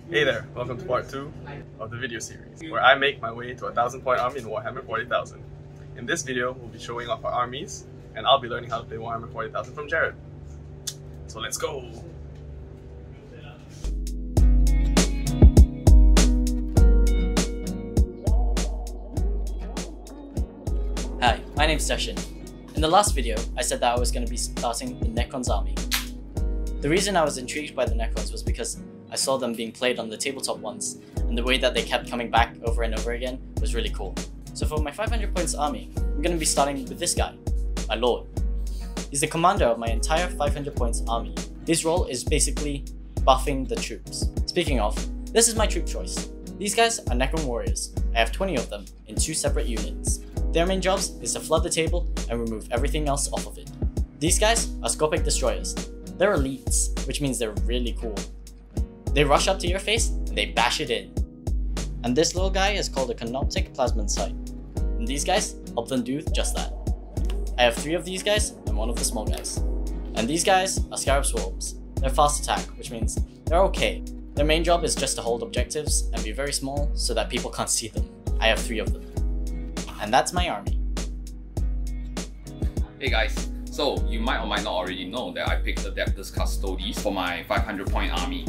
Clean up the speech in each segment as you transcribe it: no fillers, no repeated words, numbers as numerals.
Hey there, welcome to part 2 of the video series, where I make my way to a 1,000-point army in Warhammer 40,000. In this video, we'll be showing off our armies, and I'll be learning how to play Warhammer 40,000 from Jared. So let's go! Hi, my name's Session. In the last video, I said that I was going to be starting the Necrons army. The reason I was intrigued by the Necrons was because I saw them being played on the tabletop once, and the way that they kept coming back over and over again was really cool. So for my 500 points army, I'm going to be starting with this guy, my lord. He's the commander of my entire 500 points army. His role is basically buffing the troops. Speaking of, this is my troop choice. These guys are Necron warriors. I have 20 of them in 2 separate units. Their main jobs is to flood the table and remove everything else off of it. These guys are Scopic destroyers. They're elites, which means they're really cool. They rush up to your face and they bash it in. And this little guy is called a Canoptic Plasmid Sight. And these guys help them do just that. I have 3 of these guys and 1 of the small guys. And these guys are Scarab Swarms. They're fast attack, which means they're okay. Their main job is just to hold objectives and be very small so that people can't see them. I have 3 of them. And that's my army. Hey guys, so you might or might not already know that I picked Adeptus Custodes for my 500 point army.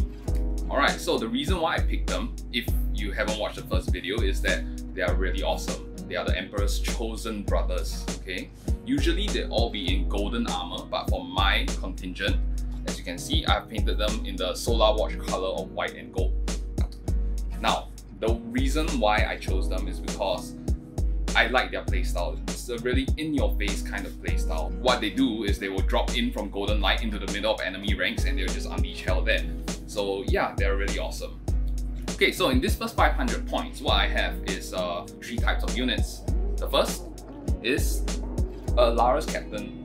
Alright, so the reason why I picked them, if you haven't watched the first video, is that they are really awesome. They are the Emperor's chosen brothers, okay? Usually they'll all be in golden armor, but for my contingent, as you can see, I've painted them in the Solar Watch color of white and gold. Now, the reason why I chose them is because I like their playstyle. It's a really in-your-face kind of playstyle. What they do is they will drop in from golden light into the middle of enemy ranks and they'll just unleash hell there. So yeah, they're really awesome. Okay, so in this first 500 points, what I have is 3 types of units. The first is a Laris Captain,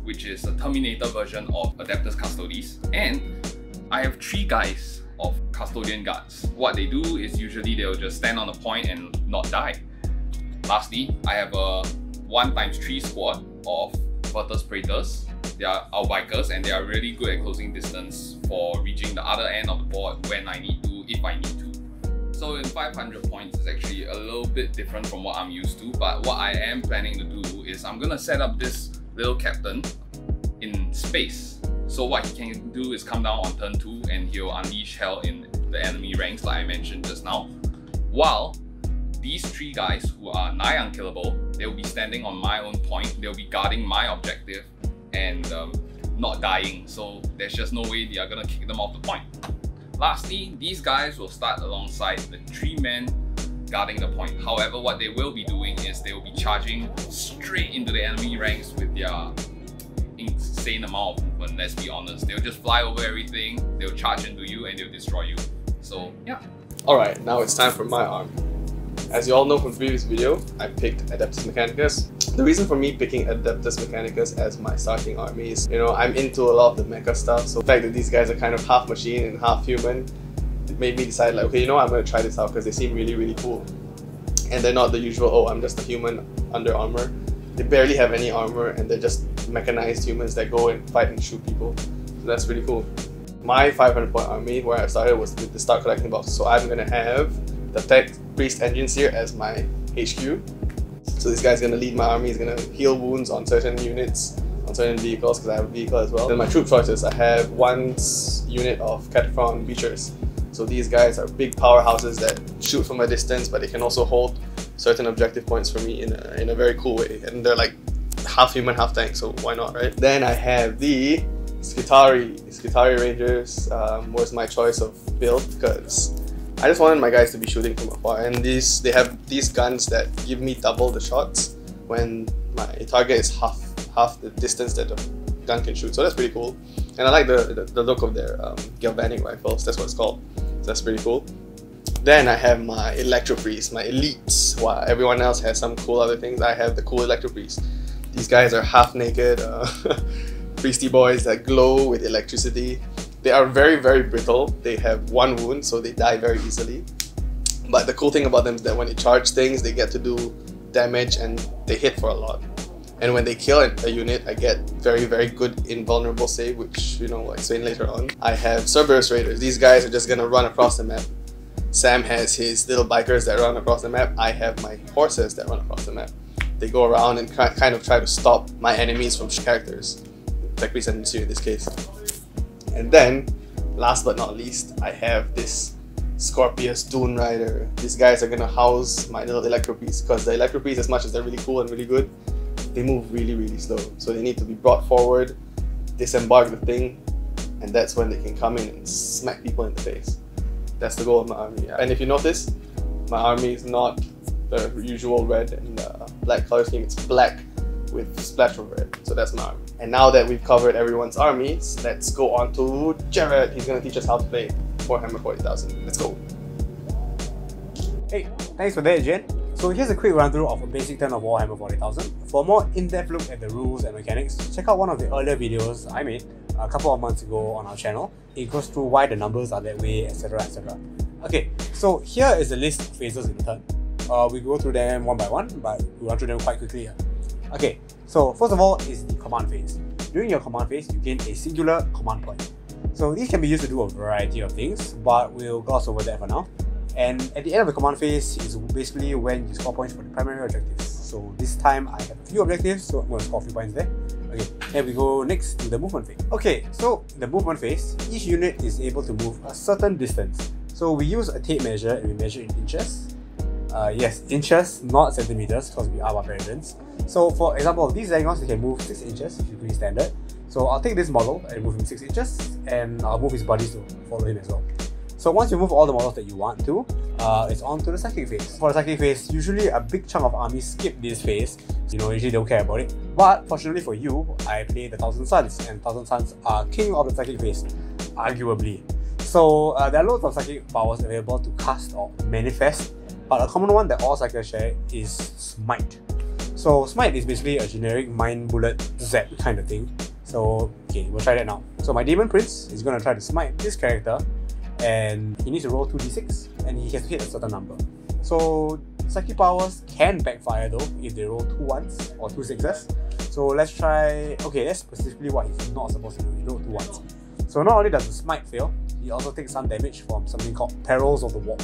which is a Terminator version of Adeptus Custodes. And I have 3 guys of Custodian Guards. What they do is usually they'll just stand on a point and not die. Lastly, I have a 1x3 squad of Virtus Praetors. They are our bikers and they are really good at closing distance for reaching the other end of the board when I need to, if I need to. So in 500 points, it's actually a little bit different from what I'm used to, but what I am planning to do is I'm gonna set up this little captain in space. So what he can do is come down on turn 2 and he'll unleash hell in the enemy ranks like I mentioned just now. While these 3 guys who are nigh unkillable, they'll be standing on my own point, they'll be guarding my objective and not dying, so there's just no way they are gonna kick them off the point. Lastly, these guys will start alongside the 3 men guarding the point. However, what they will be doing is they will be charging straight into the enemy ranks with their insane amount of movement, let's be honest. They'll just fly over everything, they'll charge into you and they'll destroy you. So yeah. Alright, now it's time for my army. As you all know from the previous video, I picked Adeptus Mechanicus. The reason for me picking Adeptus Mechanicus as my starting army is, I'm into a lot of the mecha stuff, so the fact that these guys are kind of half machine and half human, it made me decide like, okay, I'm going to try this out because they seem really, really cool. And they're not the usual, oh, I'm just a human under armor. They barely have any armor and they're just mechanized humans that go and fight and shoot people. So that's really cool. My 500 point army, where I started, was with the start collecting box. So I'm going to have the Tech Priest Engines here as my HQ. So this guy's going to lead my army, he's going to heal wounds on certain units, on certain vehicles, because I have a vehicle as well. Then my troop choices, I have 1 unit of Cataphron Beachers. So these guys are big powerhouses that shoot from a distance, but they can also hold certain objective points for me in a very cool way. And they're like half human, half tank, so why not, right? Then I have the Skitari Rangers was my choice of build because I just wanted my guys to be shooting from afar, and they have these guns that give me double the shots when my target is half the distance that the gun can shoot, so that's pretty cool. And I like the look of their galvanic rifles, that's what it's called, so that's pretty cool. Then I have my Electro Priest, my elites. While everyone else has some cool other things, I have the cool Electro Priest. These guys are half naked priesty boys that glow with electricity. They are very, very brittle. They have 1 wound, so they die very easily. But the cool thing about them is that when they charge things, they get to do damage and they hit for a lot. And when they kill a unit, I get very, very good invulnerable save, which, you know, I'll explain later on. I have Cerberus Raiders. These guys are just gonna run across the map. Sam has his little bikers that run across the map. I have my horses that run across the map. They go around and kind of try to stop my enemies from characters. Tech Priest and Monsieur in this case. And then, last but not least, I have this Scorpius Dune Rider. These guys are gonna house my little Electro Priest, because the Electro Priest, as much as they're really cool and really good, they move really, really slow. So they need to be brought forward, disembark the thing, and that's when they can come in and smack people in the face. That's the goal of my army. And if you notice, my army is not the usual red and black color scheme. It's black with splash of red. So that's my army. And now that we've covered everyone's armies, let's go on to Jared. He's gonna teach us how to play Warhammer 40,000. Let's go. Hey, thanks for that, Gian. So here's a quick run through of a basic turn of Warhammer 40,000. For a more in-depth look at the rules and mechanics, check out one of the earlier videos I made a couple of months ago on our channel. It goes through why the numbers are that way, etc, etc. Okay, so here is the list of phases in the turn. We go through them one by one, but we run through them quite quickly here. Okay, so first of all is the command phase. During your command phase, you gain a singular command point. So these can be used to do a variety of things, but we'll gloss over that for now. And at the end of the command phase is basically when you score points for the primary objectives. So this time I have a few objectives, so I'm going to score a few points there. Okay, then we go next to the movement phase. Okay, so in the movement phase, each unit is able to move a certain distance. So we use a tape measure and we measure in inches. Yes, inches, not centimeters, because we are barbarians. So for example, these Zangons, they can move 6 inches, which is pretty standard. So I'll take this model and move him 6 inches, and I'll move his buddies to follow him as well. So once you move all the models that you want to, it's on to the psychic phase. For the psychic phase, usually a big chunk of armies skip this phase. You know, usually don't care about it. But fortunately for you, I play the Thousand Suns, and Thousand Suns are king of the psychic phase, arguably. So there are loads of psychic powers available to cast or manifest, but a common one that all psychers share is Smite. So Smite is basically a generic mind bullet zap kind of thing. So okay, we'll try that now. So my Demon Prince is going to try to smite this character, and he needs to roll 2d6 and he has to hit a certain number. So psychic powers can backfire though if they roll 2 1s or 2 6s. So let's try, okay, that's specifically what he's not supposed to do, he rolled 2 1s. So not only does the smite fail, he also takes some damage from something called Perils of the Walk.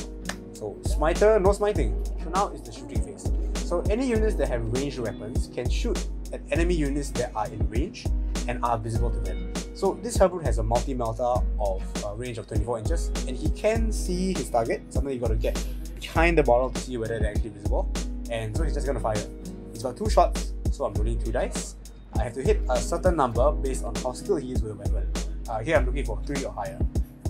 So smiter, no smiting. So now it's the shooting phase. So any units that have ranged weapons can shoot at enemy units that are in range and are visible to them. So this Hellbrute has a multi-melta of a range of 24 inches, and he can see his target, something you got to get behind the model to see whether they're actually visible. And so he's just going to fire. He's got 2 shots, so I'm rolling 2 dice. I have to hit a certain number based on how skilled he is with a weapon. Here I'm looking for 3 or higher.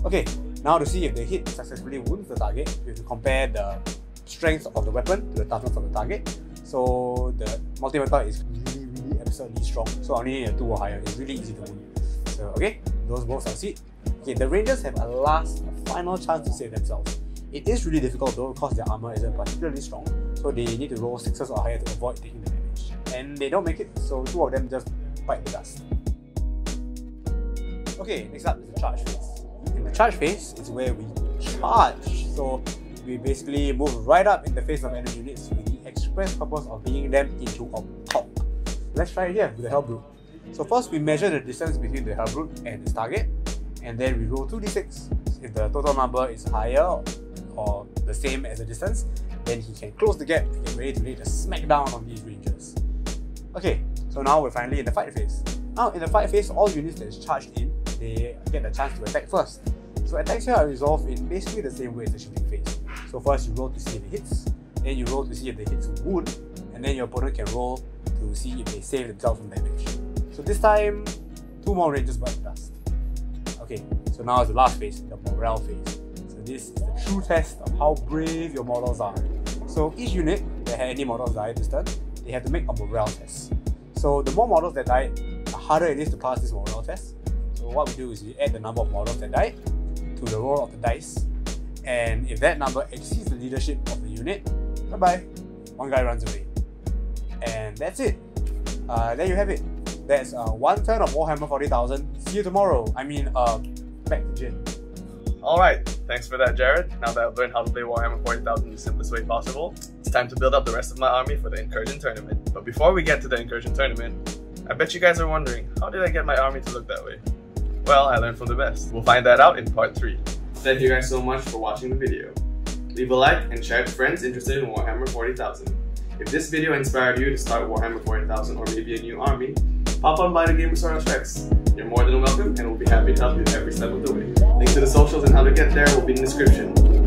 Okay, now to see if the hit successfully wounds the target, we have to compare the strength of the weapon to the toughness of the target. So the multi-melta is really absurdly strong, so I only need a 2 or higher. It's really easy to wound. So okay, those both succeed. Okay, the Rangers have a final chance to save themselves. It is really difficult though because their armor isn't particularly strong, so they need to roll 6s or higher to avoid taking the damage. And they don't make it, so 2 of them just bite the dust. Okay, next up is the charge phase. In the charge phase, it's where we charge. So we basically move right up in the face of enemy units with the express purpose of bringing them into a pulp. Let's try it here with the Hellbrute. So first we measure the distance between the Hellbrute and its target, and then we roll 2d6. If the total number is higher or the same as the distance, then he can close the gap and get ready to lay the smackdown on these rangers. Okay, so now we're finally in the fight phase. Now in the fight phase, all units that is charged in, they get the chance to attack first. So attacks here are resolved in basically the same way as the shooting phase. So first you roll to see if it hits, then you roll to see if the hits wound, and then your opponent can roll to see if they save themselves from damage. So this time, 2 more rangers bite the dust. Okay, so now is the last phase, the morale phase. So this is the true test of how brave your models are. So each unit that had any models die this turn, they have to make a morale test. So the more models that die, the harder it is to pass this morale test. So what we do is we add the number of models that died to the roll of the dice, and if that number exceeds the leadership of the unit, bye-bye, one guy runs away. And that's it. There you have it. That's 1 turn of Warhammer 40,000. See you tomorrow. I mean, back to Gian. Alright, Thanks for that, Jared. Now that I've learned how to play Warhammer 40,000 in the simplest way possible, it's time to build up the rest of my army for the Incursion Tournament. But before we get to the Incursion Tournament, I bet you guys are wondering, how did I get my army to look that way? Well, I learned from the best. We'll find that out in part 3. Thank you guys so much for watching the video. Leave a like and share it to friends interested in Warhammer 40,000. If this video inspired you to start Warhammer 40,000 or maybe a new army, pop on by the Gamersaurus Rex. You're more than welcome and we'll be happy to help you every step of the way. Link to the socials and how to get there will be in the description.